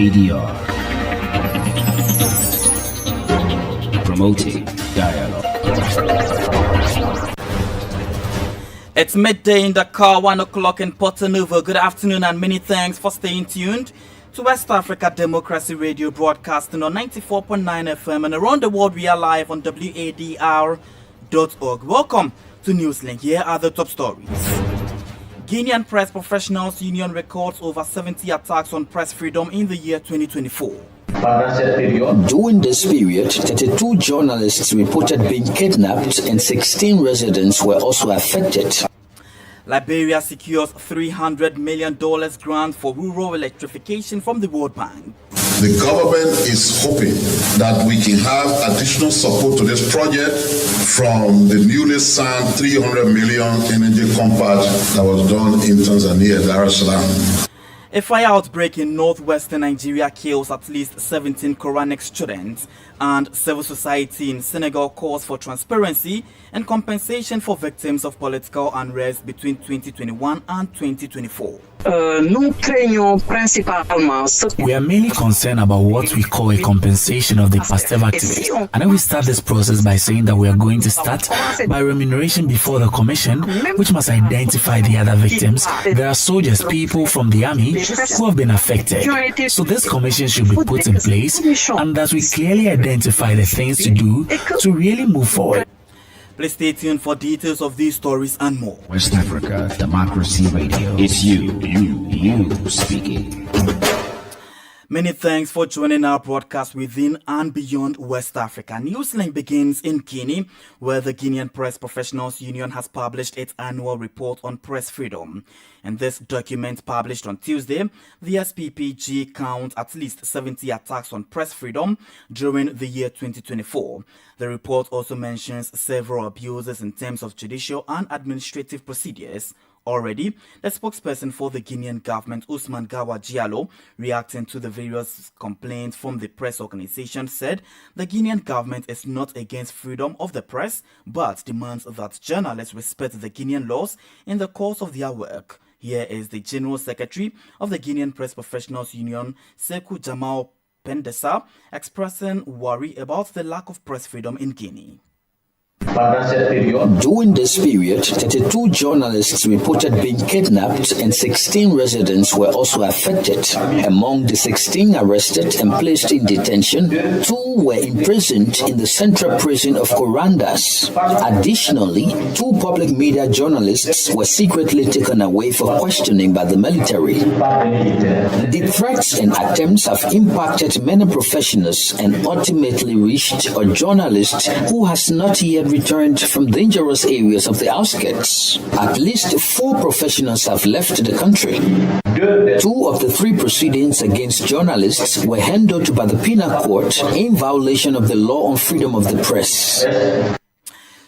ADR. Promoting dialogue. It's midday in Dakar, 1 o'clock in Porto Novo. Good afternoon and many thanks for staying tuned to West Africa Democracy Radio, broadcasting on 94.9 FM and around the world. We are live on wadr.org. Welcome to Newslink. Here are the top stories. Guinean Press Professionals Union records over 70 attacks on press freedom in the year 2024. During this period, 32 journalists reported being kidnapped and 16 residents were also affected. Liberia secures $300 million grant for rural electrification from the World Bank. The government is hoping that we can have additional support to this project from the newly signed $300 million energy compact that was done in Tanzania, Dar es Salaam. A fire outbreak in northwestern Nigeria kills at least 17 Quranic students, and civil society in Senegal calls for transparency and compensation for victims of political unrest between 2021 and 2024. We are mainly concerned about what we call a compensation of the passive activists. And then we start this process by saying that we are going to start by remuneration before the commission, which must identify the other victims. There are soldiers, people from the army who have been affected. So this commission should be put in place, and that we clearly identify the things to do to really move forward. Please stay tuned for details of these stories and more. West Africa Democracy Radio. It's you speaking. Many thanks for joining our broadcast within and beyond West Africa. Newslink begins in Guinea, where the Guinean Press Professionals Union has published its annual report on press freedom. In this document published on Tuesday, the SPPG counts at least 70 attacks on press freedom during the year 2024. The report also mentions several abuses in terms of judicial and administrative procedures. Already, the spokesperson for the Guinean government, Ousmane Gawa Diallo, reacting to the various complaints from the press organization, said the Guinean government is not against freedom of the press, but demands that journalists respect the Guinean laws in the course of their work. Here is the General Secretary of the Guinean Press Professionals Union, Sekou Jamal Pendesa, expressing worry about the lack of press freedom in Guinea. During this period, 32 journalists reported being kidnapped and 16 residents were also affected. Among the 16 arrested and placed in detention, 2 were imprisoned in the central prison of Corandas. Additionally, 2 public media journalists were secretly taken away for questioning by the military. The threats and attempts have impacted many professionals and ultimately reached a journalist who has not yet returned from dangerous areas of the outskirts. At least 4 professionals have left the country. 2 of the 3 proceedings against journalists were handled by the penal court in violation of the law on freedom of the press.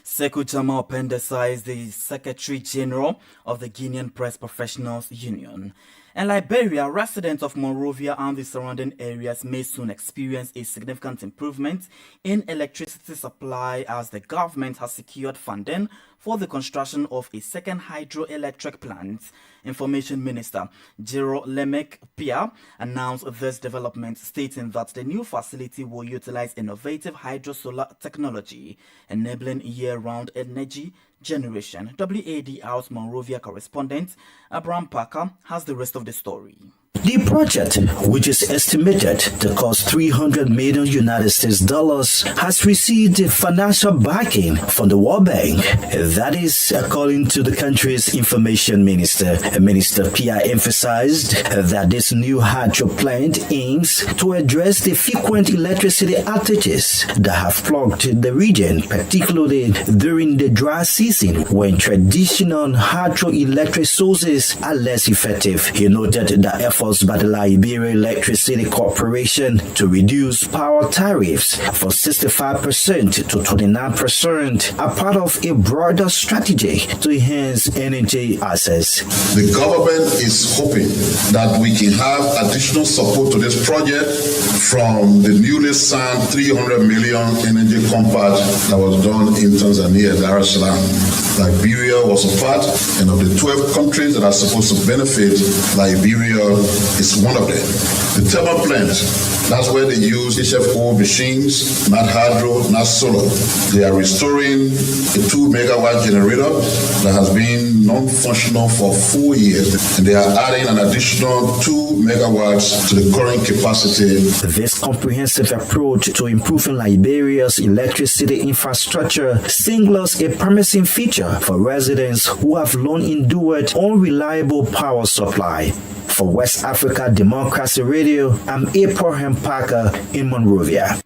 Sekou Jamal Pendesa is the Secretary General of the Guinean Press Professionals Union. In Liberia, residents of Monrovia and the surrounding areas may soon experience a significant improvement in electricity supply as the government has secured funding for the construction of a second hydroelectric plant. Information Minister Jero Lemek Pia announced this development, stating that the new facility will utilize innovative hydro-solar technology, enabling year-round energy generation. WADR's Monrovia correspondent Abraham Parker has the rest of the story. The project, which is estimated to cost $300 million has received financial backing from the World Bank. That is according to the country's information minister. Minister Pia emphasized that this new hydro plant aims to address the frequent electricity outages that have plagued the region, particularly during the dry season when traditional hydroelectric sources are less effective. He noted the efforts by the Liberia Electricity Corporation to reduce power tariffs from 65% to 29% are part of a broader strategy to enhance energy access. The government is hoping that we can have additional support to this project from the newly signed $300 million energy compact that was done in Tanzania, Dar es Salaam. Liberia was a part, and of the 12 countries that are supposed to benefit, Liberia is one of them. The thermal plant, that's where they use HFO machines, not hydro, not solar. They are restoring a 2 megawatt generator that has been non-functional for 4 years, and they are adding an additional 2 megawatts to the current capacity. This comprehensive approach to improving Liberia's electricity infrastructure signals a promising future for residents who have long endured unreliable power supply. For West Africa Democracy Radio, I'm Abraham Parker in Monrovia.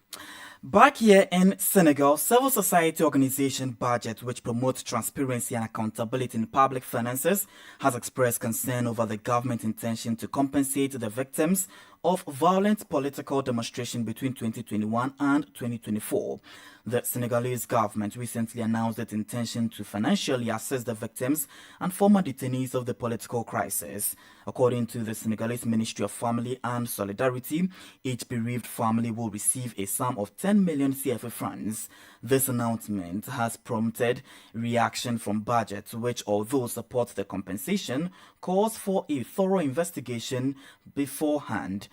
Back here in Senegal, civil society organization Budget, which promotes transparency and accountability in public finances, has expressed concern over the government's intention to compensate the victims of violent political demonstration between 2021 and 2024. The Senegalese government recently announced its intention to financially assist the victims and former detainees of the political crisis. According to the Senegalese Ministry of Family and Solidarity, each bereaved family will receive a sum of 10 million CFA francs. This announcement has prompted reaction from Budget, which, although supports the compensation, calls for a thorough investigation beforehand.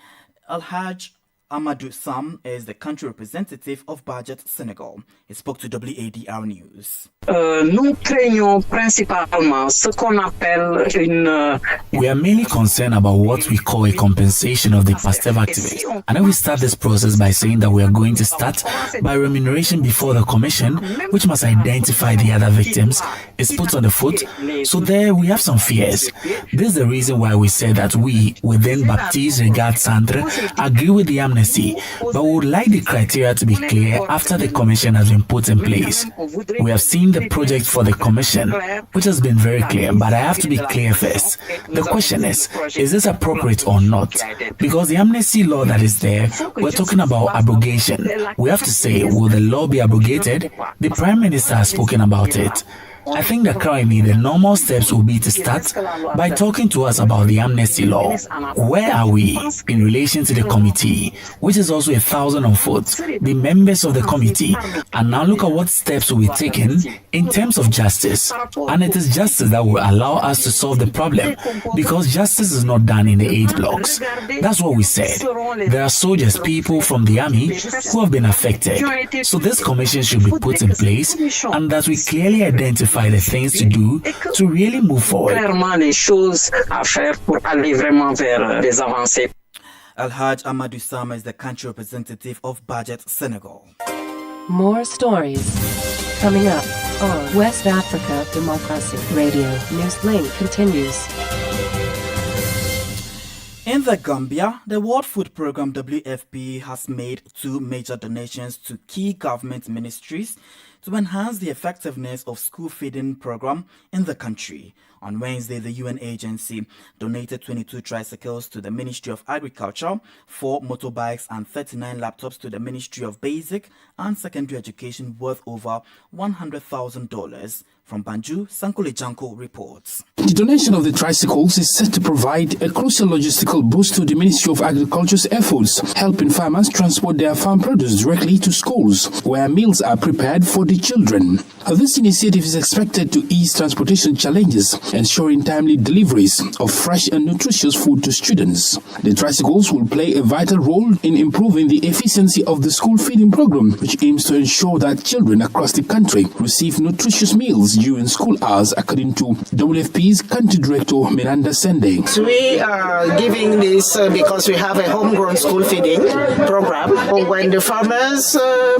Alhaj Amadou Sam is the country representative of Budget Senegal. He spoke to WADR News. We are mainly concerned about what we call a compensation of the past activists. And then we start this process by saying that we are going to start by remuneration before the commission, which must identify the other victims, is put on the foot. So there we have some fears. This is the reason why we said that we, within Baptiste Regard Centre, agree with the amnesty, but we would like the criteria to be clear after the commission has been put in place. We have seen the project for the commission, which has been very clear, but I have to be clear first. The question is this appropriate or not? Because the amnesty law that is there, we're talking about abrogation. We have to say, will the law be abrogated? The Prime Minister has spoken about it. I think that currently the normal steps will be to start by talking to us about the amnesty law. Where are we in relation to the committee, which is also 1,000 on foot, the members of the committee, and now look at what steps will be taken in terms of justice. And it is justice that will allow us to solve the problem, because justice is not done in the 8 blocks. That's what we said. There are soldiers, people from the army who have been affected. So this commission should be put in place, and that we clearly identify the things to do to really move forward. Alhaj Amadou Sama is the country representative of Budget Senegal. More stories coming up on West Africa Democracy Radio. Newslink continues. In the Gambia, the World Food Programme WFP has made 2 major donations to key government ministries to enhance the effectiveness of school feeding program in the country. On Wednesday, the UN agency donated 22 tricycles to the Ministry of Agriculture, 4 motorbikes and 39 laptops to the Ministry of Basic and Secondary Education worth over $100,000. From Banjul, Sankole Janko reports. The donation of the tricycles is set to provide a crucial logistical boost to the Ministry of Agriculture's efforts, helping farmers transport their farm produce directly to schools, where meals are prepared for the children. This initiative is expected to ease transportation challenges, ensuring timely deliveries of fresh and nutritious food to students. The tricycles will play a vital role in improving the efficiency of the school feeding program, which aims to ensure that children across the country receive nutritious meals during school hours, according to WFP's country director Miranda Sende. We are giving this because we have a homegrown school feeding program. When the farmers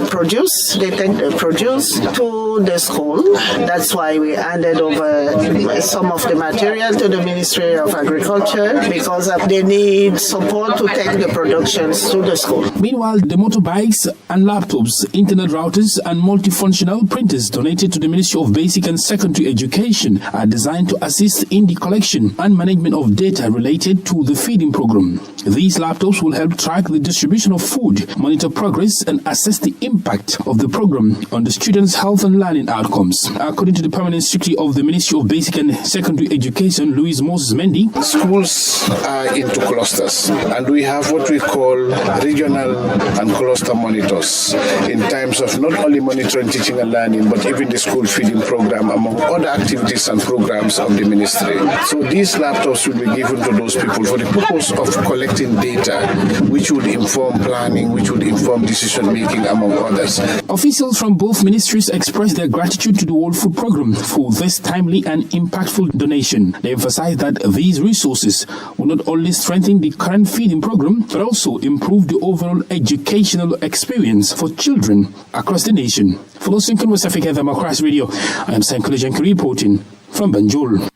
produce, they take the produce to the school. That's why we handed over some of the material to the Ministry of Agriculture, because they need support to take the productions to the school. Meanwhile, the motorbikes and laptops, internet routers and multifunctional printers donated to the Ministry of Basic and Secondary Education are designed to assist in the collection and management of data related to the feeding program. These laptops will help track the distribution of food, monitor progress, and assess the impact of the program on the students' health and learning outcomes. According to the Permanent Secretary of the Ministry of Basic and Secondary Education, Louis Moses Mendy, schools are into clusters, and we have what we call regional and cluster monitors in terms of not only monitoring teaching and learning, but even the school feeding program, among other activities and programs of the ministry. So these laptops will be given to those people for the purpose of collecting data, which would inform planning, which would inform decision making, among others. Officials from both ministries expressed their gratitude to the World Food Programme for this timely and impactful donation. They emphasized that these resources will not only strengthen the current feeding program, but also improve the overall educational experience for children across the nation. For Seconde West Africa Democracy Radio, I am Seconde reporting from Banjul.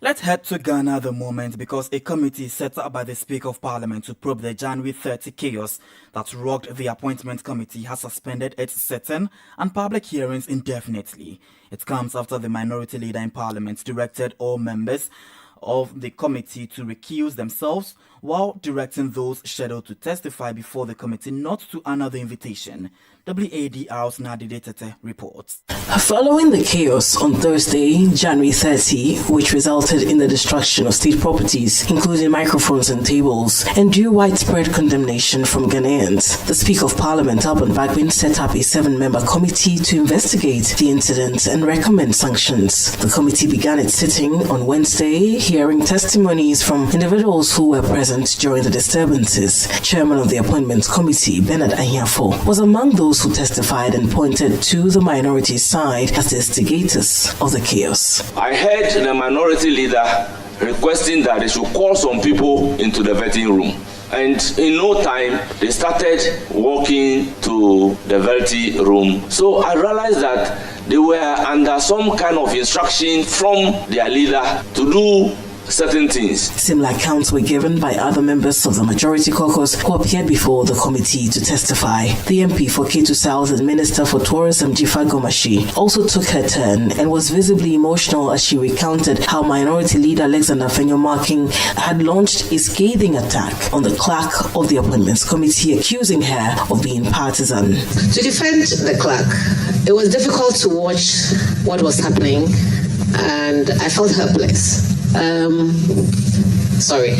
Let's head to Ghana at the moment, because a committee set up by the Speaker of Parliament to probe the January 30 chaos that rocked the appointment committee has suspended its sitting and public hearings indefinitely. It comes after the minority leader in Parliament directed all members of the committee to recuse themselves, while directing those scheduled to testify before the committee not to honor the invitation. WADR's Nadide Tete reports. Following the chaos on Thursday, January 30, which resulted in the destruction of state properties, including microphones and tables, and drew widespread condemnation from Ghanaians, the Speaker of Parliament, Alban Bagbin, set up a 7-member committee to investigate the incident and recommend sanctions. The committee began its sitting on Wednesday, hearing testimonies from individuals who were present during the disturbances. Chairman of the Appointments Committee, Bernard Ahiafo, was among those who testified and pointed to the minority side as the instigators of the chaos. I heard the minority leader requesting that they should call some people into the vetting room. And in no time, they started walking to the vetting room. So I realized that they were under some kind of instruction from their leader to do certain things. Similar accounts were given by other members of the majority caucus who appeared before the committee to testify. The MP for Ketu South and Minister for Tourism, Jifa Gomashi, also took her turn and was visibly emotional as she recounted how Minority Leader Alexander Fenyo-Marking had launched a scathing attack on the clerk of the Appointments Committee, accusing her of being partisan. To defend the clerk, it was difficult to watch what was happening, and I felt helpless. Sorry.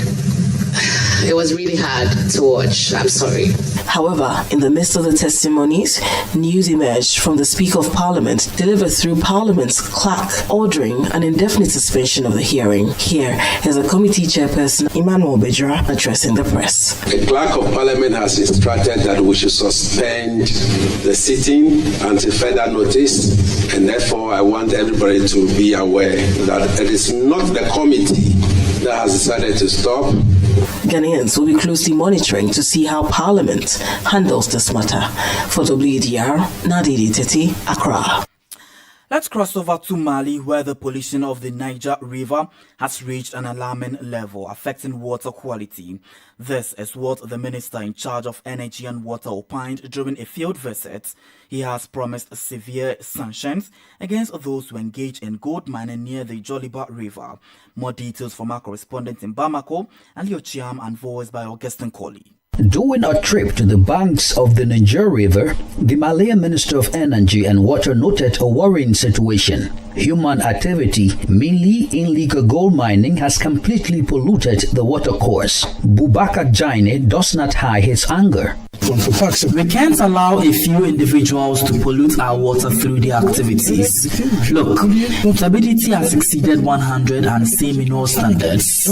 It was really hard to watch. I'm sorry. However, in the midst of the testimonies, news emerged from the Speaker of Parliament, delivered through Parliament's clerk, ordering an indefinite suspension of the hearing. Here is a committee chairperson, Emmanuel Bejra, addressing the press. The Clerk of Parliament has instructed that we should suspend the sitting until further notice, and therefore I want everybody to be aware that it is not the committee that has decided to stop. Ghanaians will be closely monitoring to see how Parliament handles this matter. For WDR, Nadide Tete, Accra. Let's cross over to Mali, where the pollution of the Niger River has reached an alarming level, affecting water quality. This is what the Minister in charge of Energy and Water opined during a field visit. He has promised severe sanctions against those who engage in gold mining near the Joliba River. More details from our correspondent in Bamako, Alio Chiam, and voiced by Augustine Colley. During a trip to the banks of the Niger River, the Malian Minister of Energy and Water noted a worrying situation. Human activity, mainly illegal gold mining, has completely polluted the watercourse. Boubacar Jaine does not hide his anger. We can't allow a few individuals to pollute our water through their activities. Look, stability has exceeded 100 and same in all standards.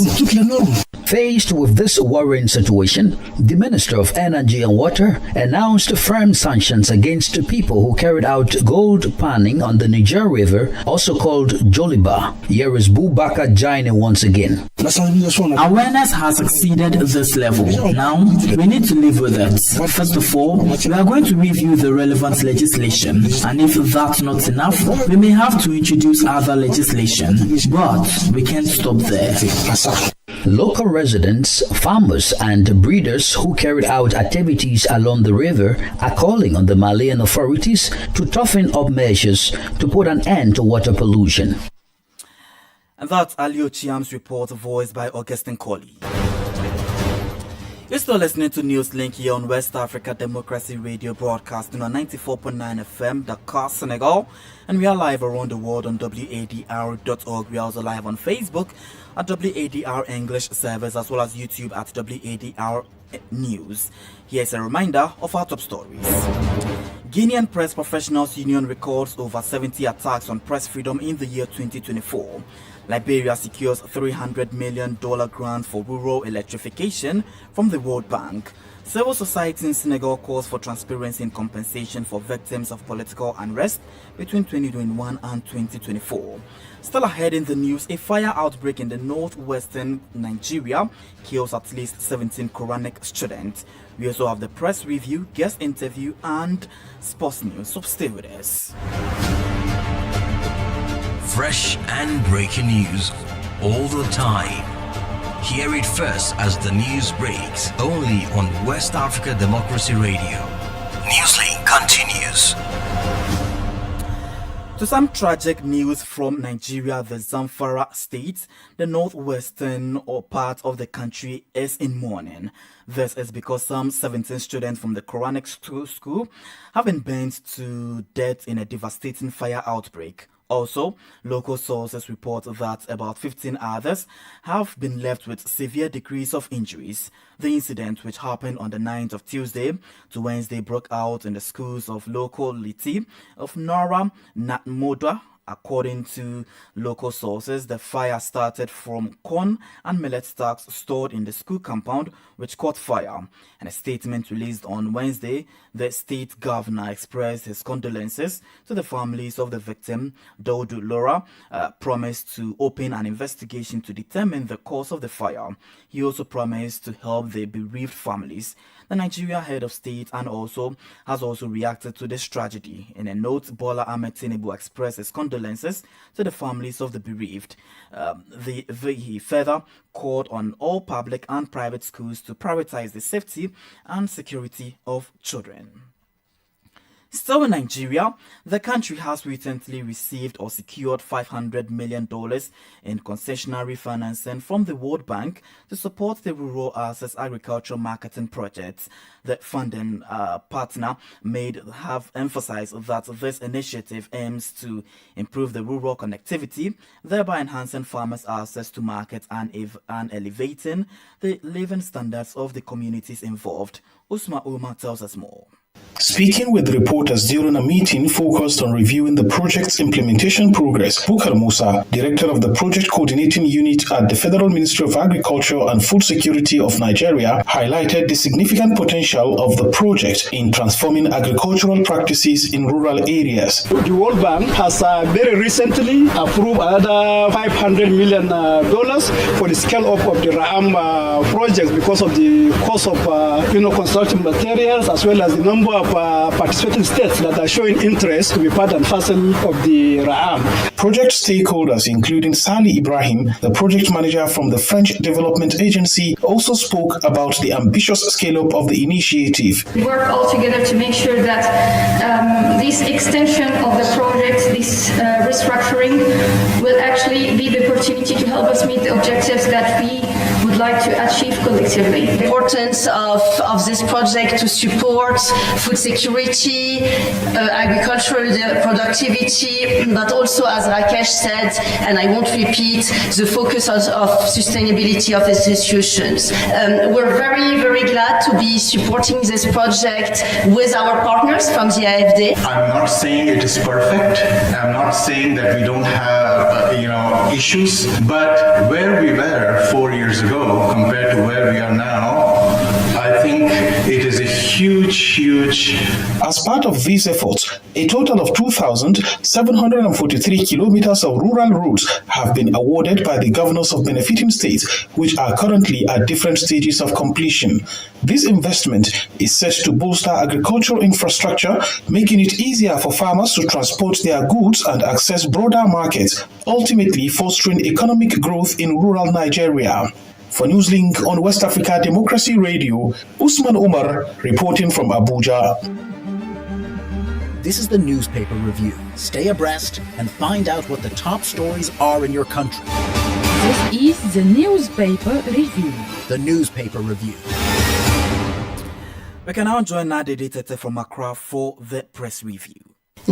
Faced with this worrying situation, the Minister of Energy and Water announced firm sanctions against the people who carried out gold panning on the Niger River, also called Joliba. Here is Boubacar Jaine once again. Awareness has exceeded this level. Now, we need to live with it. First of all, we are going to review the relevant legislation, and if that's not enough, we may have to introduce other legislation. But we can't stop there. Local residents, farmers, and breeders who carried out activities along the river are calling on the Malian authorities to toughen up measures to put an end to water pollution. And that's Alio Chiam's report, voiced by Augustine Colley. You're still listening to Newslink here on West Africa Democracy Radio, broadcasting on 94.9 FM, Dakar, Senegal. And we are live around the world on wadr.org. We are also live on Facebook at WADR English Service, as well as YouTube at WADR News. Here's a reminder of our top stories. Guinean Press Professionals Union records over 70 attacks on press freedom in the year 2024. Liberia secures $300 million grant for rural electrification from the World Bank. Civil society in Senegal calls for transparency and compensation for victims of political unrest between 2021 and 2024. Still ahead in the news, a fire outbreak in the northwestern Nigeria kills at least 17 Quranic students. We also have the press review, guest interview, and sports news. So stay with us. Fresh and breaking news all the time. Hear it first as the news breaks, only on West Africa Democracy Radio. Newslink continues. To some tragic news from Nigeria, the Zamfara state, the northwestern part of the country, is in mourning. This is because some 17 students from the Quranic school have been burned to death in a devastating fire outbreak. Also, local sources report that about 15 others have been left with severe degrees of injuries. The incident, which happened on the 9th of Tuesday to Wednesday, broke out in the schools of locality of Nora Natmoda. According to local sources, the fire started from corn and millet stacks stored in the school compound, which caught fire. In a statement released on Wednesday, the state governor expressed his condolences to the families of the victim. Dodu Lora promised to open an investigation to determine the cause of the fire. He also promised to help the bereaved families. The Nigeria head of state has also reacted to this tragedy. In a note, Bola Ahmed Tinubu expressed his condolences to the families of the bereaved. He further called on all public and private schools to prioritize the safety and security of children. Still in Nigeria, the country has recently received or secured $500 million in concessionary financing from the World Bank to support the rural access agricultural marketing projects. The funding partner have emphasized that this initiative aims to improve the rural connectivity, thereby enhancing farmers' access to markets and elevating the living standards of the communities involved. Usma Umar tells us more. Speaking with reporters during a meeting focused on reviewing the project's implementation progress, Bukar Musa, director of the project coordinating unit at the Federal Ministry of Agriculture and Food Security of Nigeria, highlighted the significant potential of the project in transforming agricultural practices in rural areas. The World Bank has very recently approved another $500 million for the scale-up of the Raham project because of the cost of construction materials, as well as the number of participating states that are showing interest to be part and parcel of the Raham. Project stakeholders, including Sali Ibrahim, the project manager from the French Development Agency, also spoke about the ambitious scale-up of the initiative. We work all together to make sure that this extension of the project, this restructuring, will actually be the opportunity to help us meet the objectives that we would like to achieve collectively. The importance of this project to support food security, agricultural productivity, but also, as Rakesh said, and I won't repeat, the focus of sustainability of these institutions. We're very, very glad to be supporting this project with our partners from the AFD. I'm not saying it is perfect. I'm not saying that we don't have, issues, but where we were 4 years ago compared to where we are now, I think it is a huge. As part of these efforts, a total of 2,743 kilometers of rural roads have been awarded by the governors of benefiting states, which are currently at different stages of completion. This investment is set to bolster agricultural infrastructure, making it easier for farmers to transport their goods and access broader markets, ultimately fostering economic growth in rural Nigeria. For Newslink on West Africa Democracy Radio, Usman Umar reporting from Abuja. This is the newspaper review. Stay abreast and find out what the top stories are in your country. This is the newspaper review. The newspaper review. We can now join Nade Tete from Accra for the press review.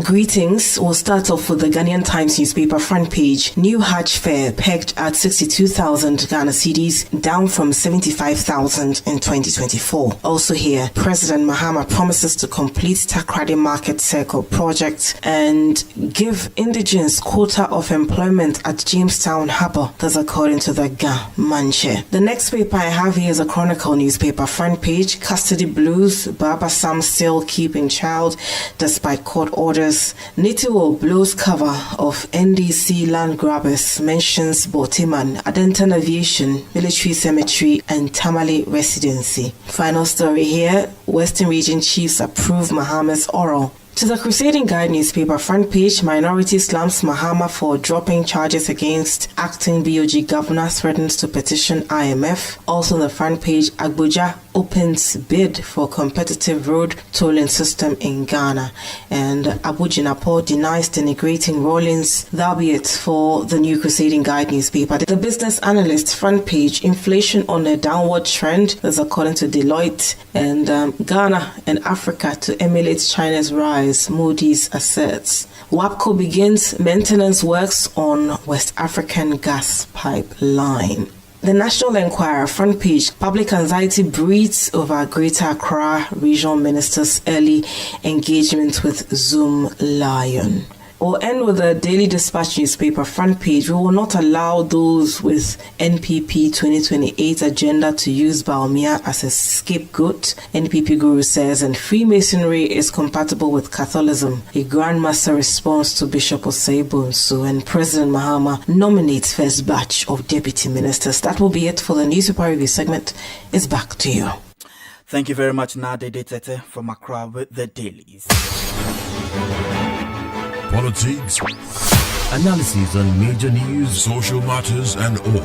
Greetings. We'll start off with the Ghanaian Times newspaper front page. New Hajj fare pegged at 62,000 Ghana cedis, down from 75,000 in 2024. Also here, President Mahama promises to complete Takrady Market Circle project and give indigents quota of employment at Jamestown Harbour. That's according to the Ga Manche. The next paper I have here is a Chronicle newspaper front page. Custody blues. Baba Sam still keeping child despite court orders. Nitiwo blows cover of NDC land grabbers, mentions Botiman, Adenton Aviation, Military Cemetery and Tamale Residency. Final story here, Western Region Chiefs approve Mahama's oral. To the Crusading Guide newspaper front page, minority slams Mahama for dropping charges against acting BOG governor, threatens to petition IMF. Also on the front page, Abuja opens bid for competitive road tolling system in Ghana. And Abu-Jinapo denies denigrating Rawlings. That'll be it for the new Crusading Guide newspaper. The Business Analyst front page, inflation on a downward trend. That's according to Deloitte. And Ghana and Africa to emulate China's rise, Moody's asserts. WAPCO begins maintenance works on West African gas pipeline. The National Enquirer front page, public anxiety breeds over Greater Accra regional ministers' early engagement with Zoom Lion. We'll end with the Daily Dispatch newspaper front page. We will not allow those with NPP 2028 agenda to use Baumia as a scapegoat, NPP guru says, and Freemasonry is compatible with Catholicism. A Grandmaster response to Bishop Osei-Bonsu, and President Mahama nominates first batch of deputy ministers. That will be it for the newspaper review segment. It's back to you. Thank you very much, Nade Tete from Accra with the dailies. Politics, analysis on major news, social matters, and all.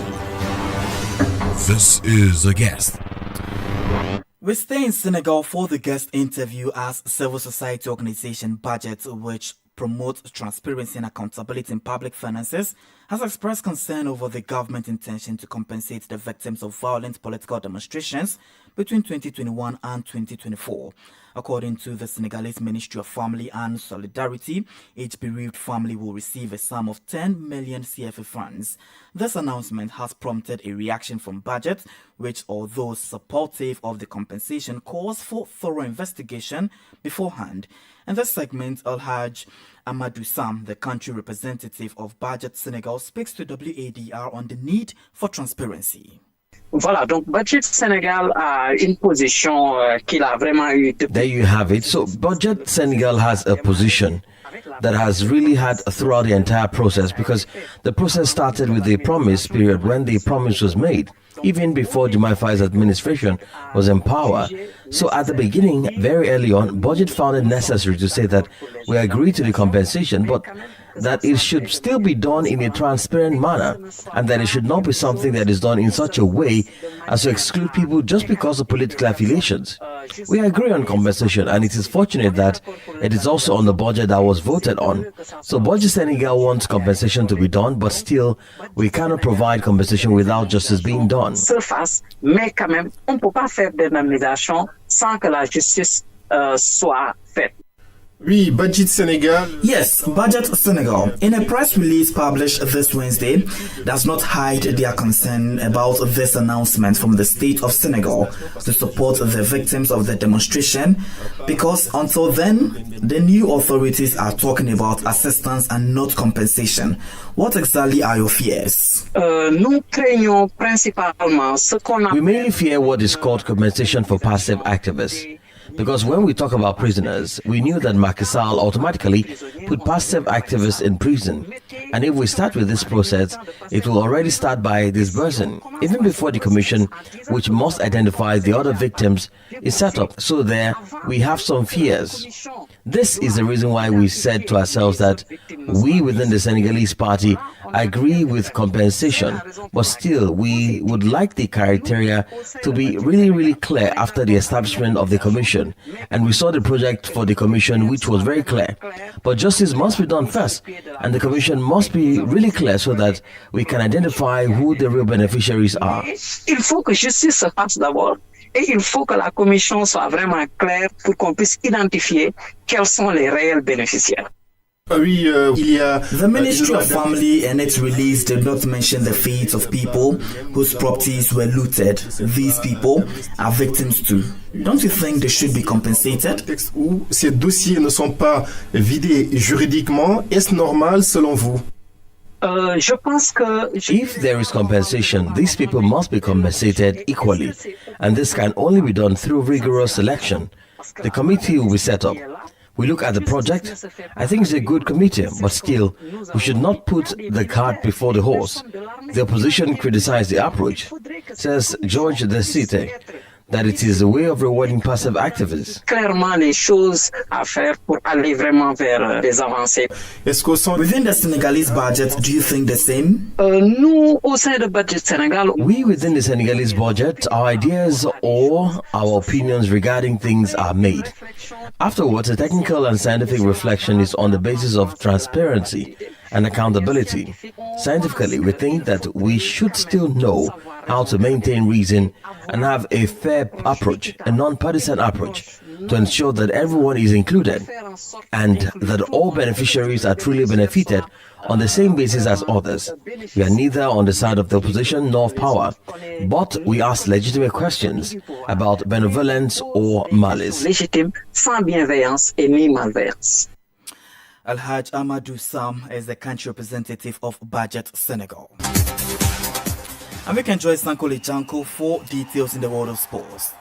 This is a guest. We stay in Senegal for the guest interview as civil society organization Budget, which promotes transparency and accountability in public finances, has expressed concern over the government intention to compensate the victims of violent political demonstrations between 2021 and 2024. According to the Senegalese Ministry of Family and Solidarity, each bereaved family will receive a sum of 10 million CFA francs. This announcement has prompted a reaction from Budget, which, although supportive of the compensation, calls for thorough investigation beforehand. In this segment, Alhaj Amadou Sam, the country representative of Budget Senegal, speaks to WADR on the need for transparency. Voilà, donc Budget Senegal a une position qu'il a vraiment eu. There you have it. So Budget Senegal has a position that has really had throughout the entire process, because the process started with the promise period when the promise was made, even before Jumai Fai's administration was in power. So at the beginning, very early on, Budget found it necessary to say that we agree to the compensation, but that it should still be done in a transparent manner, and that it should not be something that is done in such a way as to exclude people just because of political affiliations. We agree on compensation, and it is fortunate that it is also on the budget that was voted on. So Budget Senegal wants compensation to be done, but still we cannot provide compensation without justice being done. Surface, mais quand même, on ne peut pas faire d'indemnisation sans que la justice soit faite. Oui, Budget Senegal. Yes, Budget Senegal, in a press release published this Wednesday, does not hide their concern about this announcement from the state of Senegal to support the victims of the demonstration, because until then, the new authorities are talking about assistance and not compensation. What exactly are your fears? Nous craignons principalement ce qu'on a. We mainly fear what is called compensation for passive activists. Because when we talk about prisoners, we knew that Macky Sall automatically put passive activists in prison. And if we start with this process, it will already start by disbursing, even before the commission, which must identify the other victims, is set up. So there, we have some fears. This is the reason why we said to ourselves that we within the Senegalese party agree with compensation, but still we would like the criteria to be really clear after the establishment of the commission. And we saw the project for the commission, which was very clear. But justice must be done first, and the commission must be really clear so that we can identify who the real beneficiaries are. Il faut que justice se fasse d'abord. Et il faut que la commission soit vraiment claire pour qu'on puisse identifier quels sont les réels bénéficiaires. The Ministry of Family and its release did not mention the fates of people whose properties were looted. These people are victims too. Don't you think they should be compensated? Où ces dossiers ne sont pas vidés juridiquement, est-ce normal selon vous? Je pense que if there is compensation, these people must be compensated equally, and this can only be done through rigorous selection. The committee will be set up. We look at the project. I think it's a good committee, but still, we should not put the cart before the horse. The opposition criticized the approach, says George Desite, that it is a way of rewarding passive activists. Clairement, les choses à faire pour aller vraiment vers des avancées. Within the Senegalese budget, do you think the same? Nous, au sein du budget Sénégal, we within the Senegalese budget, our ideas or our opinions regarding things are made. Afterwards, a technical and scientific reflection is on the basis of transparency and accountability. Scientifically, we think that we should still know how to maintain reason and have a fair approach, a non-partisan approach, to ensure that everyone is included and that all beneficiaries are truly benefited on the same basis as others. We are neither on the side of the opposition nor of power, but we ask legitimate questions about benevolence or malice. Légitime, sans bienveillance et ni malveillance. Alhaj Amadou Sam is the country representative of Budget Senegal. And we can join Sankole Janko for details in the world of sports.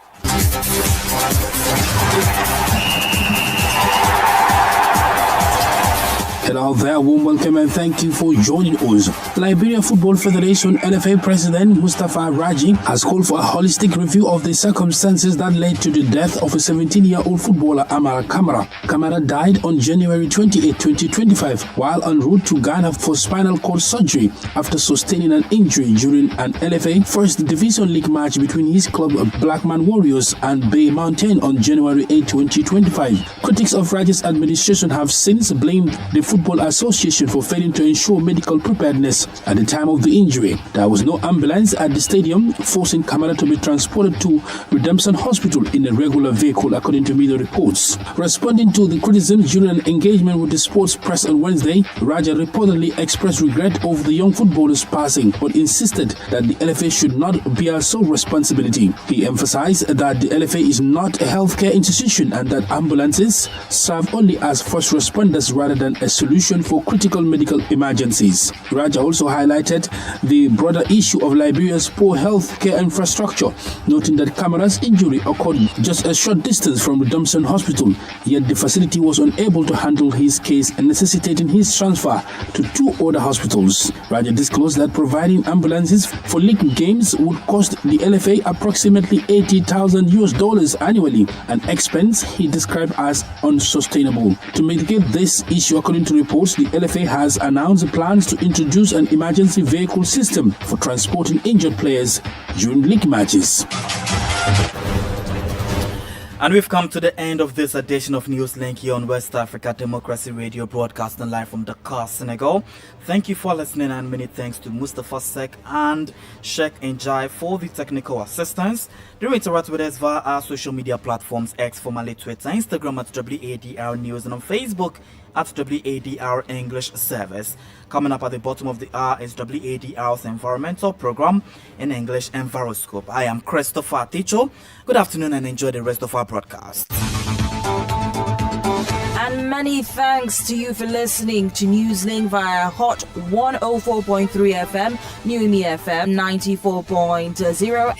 Hello there, warm welcome and thank you for joining us. Liberia Football Federation LFA President Mustafa Raji has called for a holistic review of the circumstances that led to the death of a 17-year-old footballer Amara Kamara. Kamara died on January 28, 2025 while en route to Ghana for spinal cord surgery after sustaining an injury during an LFA First Division League match between his club Blackman Warriors and Bay Mountain on January 8, 2025. Critics of Raji's administration have since blamed the Football Association for failing to ensure medical preparedness at the time of the injury. There was no ambulance at the stadium, forcing Kamara to be transported to Redemption Hospital in a regular vehicle, according to media reports. Responding to the criticism during an engagement with the sports press on Wednesday, Raja reportedly expressed regret over the young footballer's passing, but insisted that the LFA should not bear sole responsibility. He emphasized that the LFA is not a healthcare institution and that ambulances serve only as first responders rather than a solution for critical medical emergencies. Raja also highlighted the broader issue of Liberia's poor health care infrastructure, noting that Kamara's injury occurred just a short distance from Redemption Hospital, yet the facility was unable to handle his case and necessitating his transfer to two other hospitals. Raja disclosed that providing ambulances for league games would cost the LFA approximately $80,000 annually, an expense he described as unsustainable. To mitigate this issue, according to reports, the LFA has announced plans to introduce an emergency vehicle system for transporting injured players during league matches. And we've come to the end of this edition of Newslink here on West Africa Democracy Radio, broadcasting live from Dakar, Senegal. Thank you for listening, and many thanks to Mustafa Sek and Sheikh Njai for the technical assistance. Do interact with us via our social media platforms, X, formerly Twitter, Instagram at WADR News, and on Facebook at WADR English Service. Coming up at the bottom of the hour is WADR's environmental program in English, Enviroscope. I am Christopher Ticho. Good afternoon and enjoy the rest of our broadcast. And many thanks to you for listening to Newslink via Hot 104.3 FM, New Me FM 94.0.